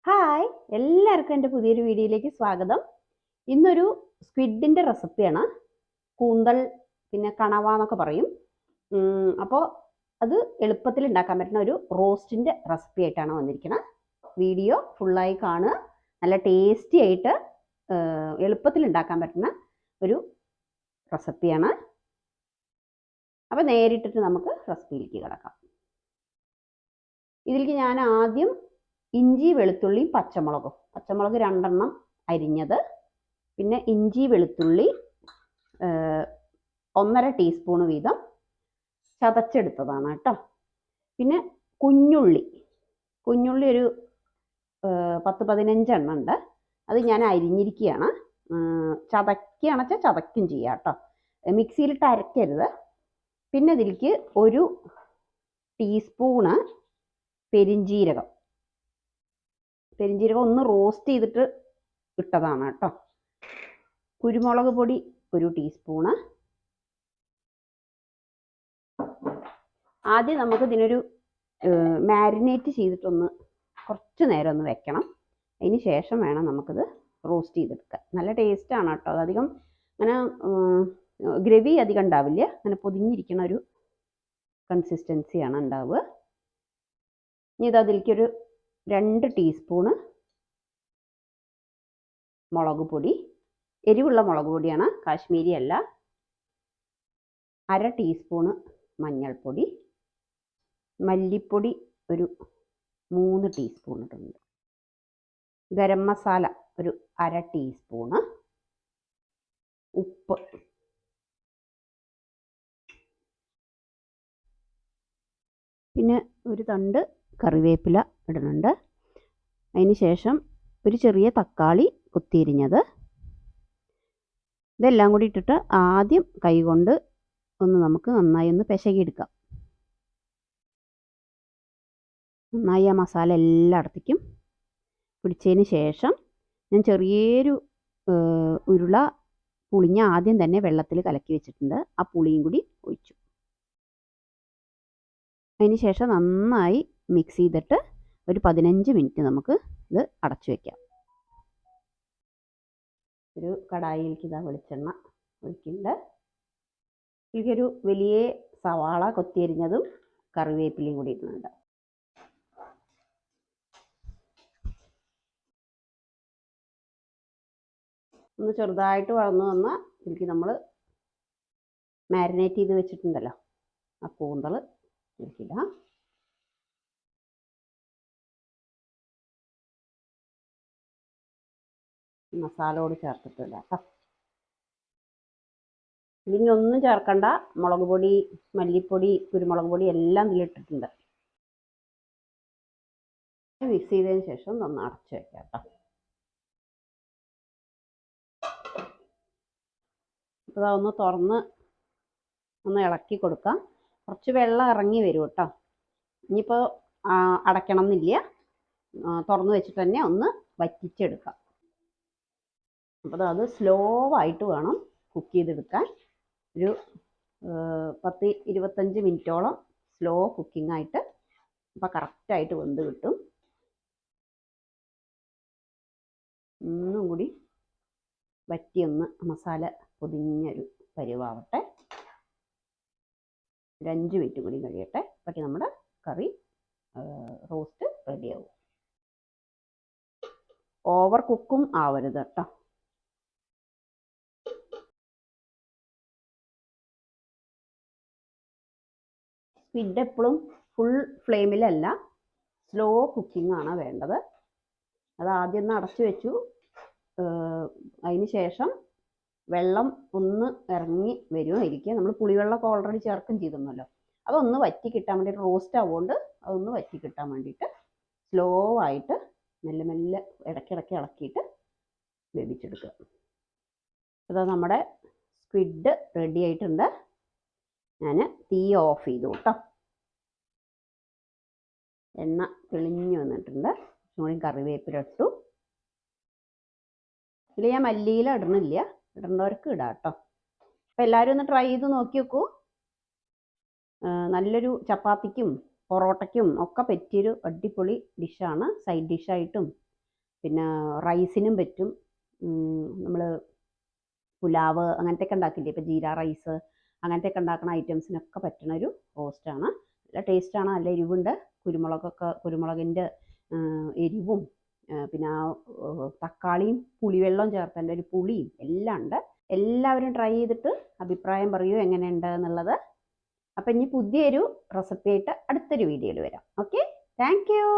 Hi, എല്ലാവർക്കും എൻ്റെ പുതിയൊരു വീഡിയോയിലേക്ക് സ്വാഗതം. ഇന്നൊരു സ്ക്വിഡിൻ്റെ റെസിപ്പിയാണ്. കൂന്തൽ പിന്നെ കണവ എന്നൊക്കെ പറയും. അപ്പോൾ അത് എളുപ്പത്തിൽ ഉണ്ടാക്കാൻ പറ്റുന്ന ഒരു റോസ്റ്റിൻ്റെ റെസിപ്പി ആയിട്ടാണ് വന്നിരിക്കുന്നത്. വീഡിയോ ഫുള്ളായി കാണുക. നല്ല ടേസ്റ്റി ആയിട്ട് എളുപ്പത്തിൽ ഉണ്ടാക്കാൻ പറ്റുന്ന ഒരു റെസിപ്പിയാണ്. അപ്പോൾ നേരിട്ടിട്ട് നമുക്ക് റെസിപ്പിയിലേക്ക് കിടക്കാം. ഇതിലേക്ക് ഞാൻ ആദ്യം ഇഞ്ചി വെളുത്തുള്ളി പച്ചമുളക് 2 അരിഞ്ഞത്, പിന്നെ ഇഞ്ചി വെളുത്തുള്ളി 1.5 ടീസ്പൂൺ വീതം ചതച്ചെടുത്തതാണ് കേട്ടോ. പിന്നെ കുഞ്ഞുള്ളി ഒരു 10-15 ഉണ്ട്. അത് ഞാൻ അരിഞ്ഞിരിക്കുകയാണ്. ചതക്കുകയാണെന്ന് വെച്ചാൽ ചതക്കും ചെയ്യാം കേട്ടോ, മിക്സിയിലിട്ട് അരക്കരുത്. പിന്നെ ഇതിലേക്ക് 1 ടീസ്പൂണ് പെരിഞ്ജീരകം ഒന്ന് റോസ്റ്റ് ചെയ്തിട്ട് ഇട്ടതാണ് കേട്ടോ. കുരുമുളക് പൊടി 1 ടീസ്പൂണ്. ആദ്യം നമുക്ക് ഇതിനൊരു മാരിനേറ്റ് ചെയ്തിട്ടൊന്ന് കുറച്ച് നേരം ഒന്ന് വെക്കണം. അതിന് ശേഷം വേണം നമുക്കിത് റോസ്റ്റ് ചെയ്തെടുക്കാൻ. നല്ല ടേസ്റ്റാണ് കേട്ടോ. അതധികം അങ്ങനെ ഗ്രേവി അധികം ഉണ്ടാവില്ല, അങ്ങനെ പൊതിഞ്ഞിരിക്കുന്ന ഒരു കൺസിസ്റ്റൻസിയാണ് ഉണ്ടാവുക. ഇനി ഇത് അതിലേക്കൊരു 2 ടീസ്പൂണ് മുളക് പൊടി, എരിവുള്ള മുളക് പൊടിയാണ്, കാശ്മീരി അല്ല. 1/2 ടീസ്പൂണ് മഞ്ഞൾപ്പൊടി, മല്ലിപ്പൊടി 3 ടീസ്പൂൺ ഇടുന്നുണ്ട്, ഗരം മസാല 1/2 ടീസ്പൂണ്, ഉപ്പ്, പിന്നെ 1 തണ്ട് കറിവേപ്പില ഇടുന്നുണ്ട്. അതിന് ശേഷം ഒരു ചെറിയ തക്കാളി കൊത്തിയരിഞ്ഞത്. ഇതെല്ലാം കൂടി ഇട്ടിട്ട് ആദ്യം കൈകൊണ്ട് നമുക്ക് നന്നായി ഒന്ന് പിശകിയെടുക്കാം. നന്നായി ആ മസാല എല്ലായിടത്തേക്കും പിടിച്ചതിന് ശേഷം ഞാൻ ചെറിയൊരു ഉരുള പുളിഞ്ഞ ആദ്യം തന്നെ വെള്ളത്തിൽ കലക്കി വെച്ചിട്ടുണ്ട്. ആ പുളിയും കൂടി ഒഴിച്ചു. അതിന് ശേഷം നന്നായി മിക്സ് ചെയ്തിട്ട് ഒരു 15 മിനിറ്റ് നമുക്ക് ഇത് അടച്ചു വയ്ക്കാം. ഒരു കടായിലേക്ക് ഇതാ വെളിച്ചെണ്ണ ഒഴിക്കുന്നുണ്ട്. ഇതിലേക്കൊരു വലിയ സവാള കൊത്തിയരിഞ്ഞതും കറിവേപ്പിലയും കൂടി ഇടുന്നുണ്ട്. ഒന്ന് ചെറുതായിട്ട് വളർന്നു വന്നാൽ ഇതിലേക്ക് നമ്മൾ മാരിനേറ്റ് ചെയ്ത് വെച്ചിട്ടുണ്ടല്ലോ ആ കൂന്തൽ ഇതിലേക്കിടാം. മസാലയോട് ചേർത്തിട്ടില്ല കേട്ടോ. ഇതിനൊന്നും ചേർക്കണ്ട. മുളക് പൊടി, മല്ലിപ്പൊടി, കുരുമുളക് പൊടി എല്ലാം ഇതിലിട്ടിട്ടുണ്ട്. മിക്സ് ചെയ്തതിന് ശേഷം ഒന്ന് അടച്ചു വെക്കാം കേട്ടോ. അപ്പോൾ ഒന്ന് തുറന്ന് ഒന്ന് ഇളക്കി കൊടുക്കാം. കുറച്ച് വെള്ളം ഇറങ്ങി വരും കേട്ടോ. ഇനിയിപ്പോൾ അടയ്ക്കണം എന്നില്ല, തുറന്ന് വെച്ചിട്ട് തന്നെ ഒന്ന് വറ്റിച്ചെടുക്കാം. അപ്പോൾ അത് സ്ലോ ആയിട്ട് വേണം കുക്ക് ചെയ്തെടുക്കാൻ. ഒരു 10-25 മിനിറ്റോളം സ്ലോ കുക്കിംഗ് ആയിട്ട് അപ്പോൾ കറക്റ്റായിട്ട് വെന്ത് കിട്ടും. ഒന്നും കൂടി വറ്റിയൊന്ന് മസാല പൊതിഞ്ഞൊരു പരുവാവട്ടെ. ഒരു 5 മിനിറ്റ് കൂടി കഴിയട്ടെ. അപ്പോൾ നമ്മുടെ കറി റോസ്റ്റ് റെഡിയാവും. ഓവർ കുക്കും ആവരുത് കേട്ടോ. സ്ക്വിഡ് എപ്പോഴും ഫുൾ ഫ്ലെയിമിലല്ല, സ്ലോ കുക്കിംഗ് ആണ് വേണ്ടത്. അത് ആദ്യം ഒന്ന് അടച്ചു വെച്ചു. അതിന് ശേഷം വെള്ളം ഒന്ന് ഇറങ്ങി വരുമായിരിക്കും. നമ്മൾ പുളിവെള്ളമൊക്കെ ഓൾറെഡി ചേർക്കും ചെയ്തിരുന്നല്ലോ. അതൊന്ന് വറ്റി കിട്ടാൻ വേണ്ടിയിട്ട്, റോസ്റ്റ് ആവുകൊണ്ട് അതൊന്ന് വറ്റി കിട്ടാൻ വേണ്ടിയിട്ട് സ്ലോ ആയിട്ട് മെല്ലെ മെല്ലെ ഇടയ്ക്കിടയ്ക്ക് ഇളക്കിയിട്ട് വേവിച്ചെടുക്കുക. അത് നമ്മുടെ സ്ക്വിഡ് റെഡി ആയിട്ടുണ്ട്. ഞാൻ തീ ഓഫ് ചെയ്തു കേട്ടോ. എണ്ണ തെളിഞ്ഞു വന്നിട്ടുണ്ട്. കുറച്ചും കറിവേപ്പില ഇട്ടു. ഇതിൽ ഞാൻ മല്ലിയില ഇടുന്നില്ല, ഇടേണ്ടവർക്ക് ഇടാം കേട്ടോ. അപ്പോൾ എല്ലാവരും ഒന്ന് ട്രൈ ചെയ്ത് നോക്കി നോക്കൂ. നല്ലൊരു ചപ്പാത്തിക്കും പൊറോട്ടയ്ക്കും ഒക്കെ പറ്റിയൊരു അടിപൊളി ഡിഷാണ്. സൈഡ് ഡിഷായിട്ടും പിന്നെ റൈസിനും പറ്റും. നമ്മൾ പുലാവ് അങ്ങനത്തെയൊക്കെ ഉണ്ടാക്കില്ലേ, ഇപ്പോൾ ജീര റൈസ് അങ്ങനത്തെയൊക്കെ ഉണ്ടാക്കുന്ന ഐറ്റംസിനൊക്കെ പറ്റുന്ന ഒരു റോസ്റ്റാണ്. നല്ല ടേസ്റ്റാണ്, നല്ല എരിവുണ്ട്. കുരുമുളകിൻ്റെ എരിവും പിന്നെ ആ തക്കാളിയും പുളിവെള്ളം ചേർത്തതിൻ്റെ ഒരു പുളിയും എല്ലാം ഉണ്ട്. എല്ലാവരും ട്രൈ ചെയ്തിട്ട് അഭിപ്രായം പറയൂ എങ്ങനെയുണ്ട് എന്നുള്ളത്. അപ്പം ഇനി പുതിയൊരു റെസിപ്പി ആയിട്ട് അടുത്തൊരു വീഡിയോയിൽ വരാം. Okay, thank you.